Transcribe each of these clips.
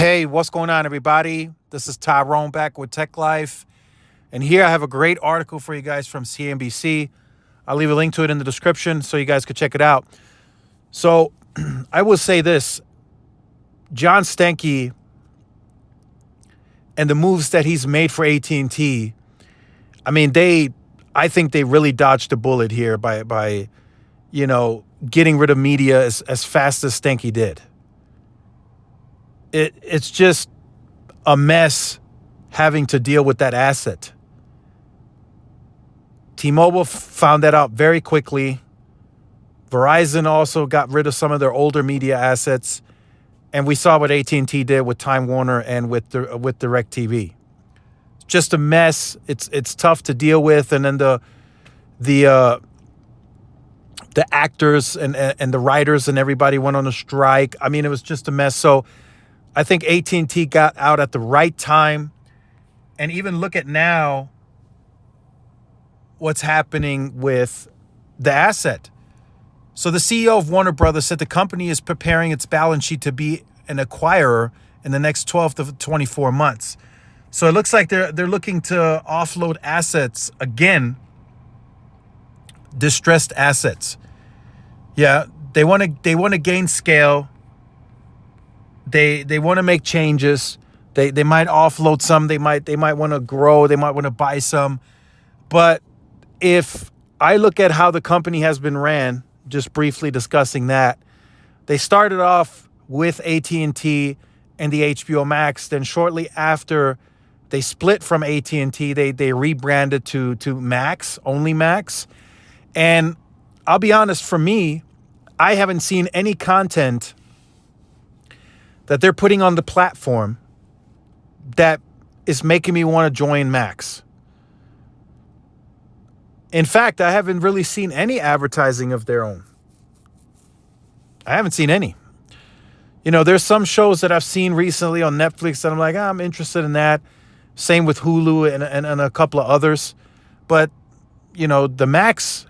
Hey, what's going on, everybody? This is Tyrone back with Tech Life. And here I have a great article for you guys from CNBC. I'll leave a link to it in the description so you guys could check it out. So I will say this. John Stankey and the moves that he's made for AT&T, I mean, I think they really dodged a bullet here by getting rid of media as fast as Stankey did. It's just a mess having to deal with that asset. T-Mobile found that out very quickly. Verizon also got rid of some of their older media assets, and we saw what AT&T did with Time Warner and with DirecTV. It's just a mess. It's tough to deal with, and then the actors and the writers and everybody went on a strike. I mean, it was just a mess. So I think AT&T got out at the right time. And even look at now what's happening with the asset. So the CEO of Warner Brothers said the company is preparing its balance sheet to be an acquirer in the next 12 to 24 months. So it looks like they're looking to offload assets again, distressed assets. Yeah, they want to gain scale. They want to make changes. They might offload some. They might want to grow. They might want to buy some. But if I look at how the company has been ran, just briefly discussing that, they started off with AT&T and the HBO Max. Then shortly after they split from AT&T, they rebranded to Max, only Max. And I'll be honest, for me, I haven't seen any content that they're putting on the platform that is making me want to join Max. In fact, I haven't really seen any advertising of their own. I haven't seen any. There's some shows that I've seen recently on Netflix that I'm like, I'm interested in that. Same with Hulu and a couple of others. But, the Max,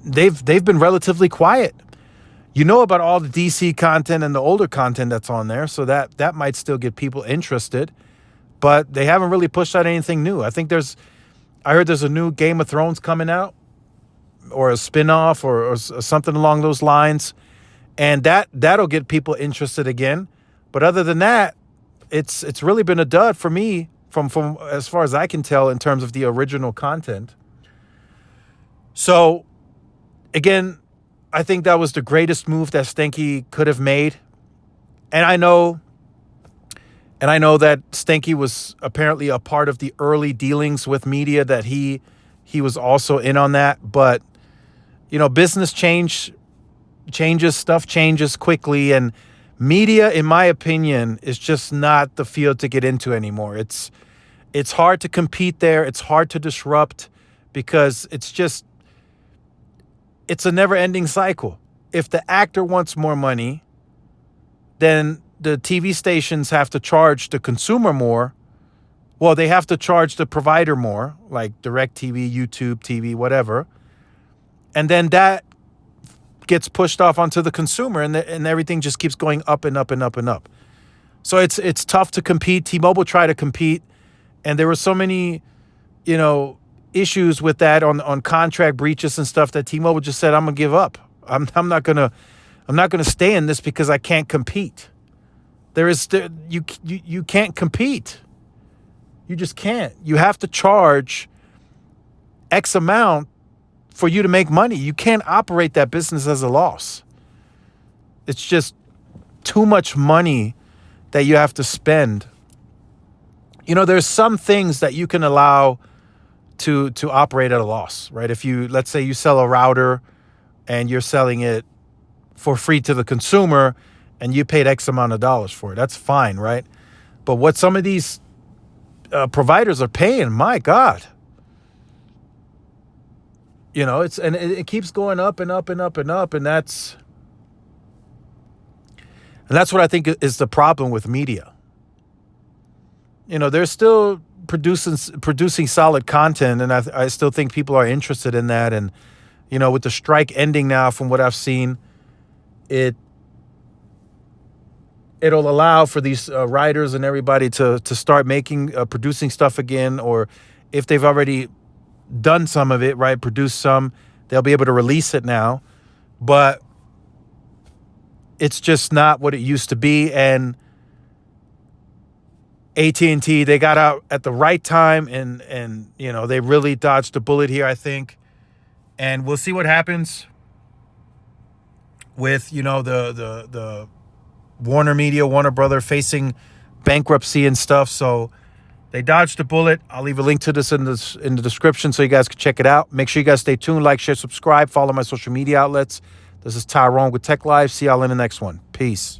they've been relatively quiet. You know about all the DC content and the older content that's on there, so that might still get people interested. But they haven't really pushed out anything new. I heard there's a new Game of Thrones coming out, or a spin-off or something along those lines. And that'll get people interested again. But other than that, it's really been a dud for me from as far as I can tell in terms of the original content. So again, I think that was the greatest move that Stankey could have made. And I know that Stankey was apparently a part of the early dealings with media, that he was also in on that. But, business changes, stuff changes quickly. And media, in my opinion, is just not the field to get into anymore. It's hard to compete there. It's hard to disrupt because it's a never-ending cycle. If the actor wants more money, then the TV stations have to charge the consumer more. Well, they have to charge the provider more, like DirecTV, YouTube TV, whatever. And then that gets pushed off onto the consumer, and everything just keeps going up and up and up and up. So it's tough to compete. T-Mobile tried to compete, and there were so many, issues with that on contract breaches and stuff that T-Mobile just said, I'm gonna give up. I'm not gonna stay in this because I can't compete. You can't compete. You just can't. You have to charge X amount for you to make money. You can't operate that business as a loss. It's just too much money that you have to spend. There's some things that you can allow to operate at a loss, right? If let's say you sell a router and you're selling it for free to the consumer and you paid X amount of dollars for it, that's fine, right? But what some of these providers are paying, my God, it keeps going up and up and up and up, and that's what I think is the problem with media. They're still producing solid content, and I still think people are interested in that. And with the strike ending now, from what I've seen, it it'll allow for these writers and everybody to start making producing stuff again, or if they've already done some of it, right, produced some, they'll be able to release it now. But it's just not what it used to be. And AT&T, they got out at the right time, and you know, they really dodged a bullet here, I think. And we'll see what happens with, you know, the Warner Media, Warner Brother facing bankruptcy and stuff. So they dodged a bullet. I'll leave a link to this in the description so you guys can check it out. Make sure you guys stay tuned, like, share, subscribe, follow my social media outlets. This is Tyrone with Tech Live. See y'all in the next one. Peace.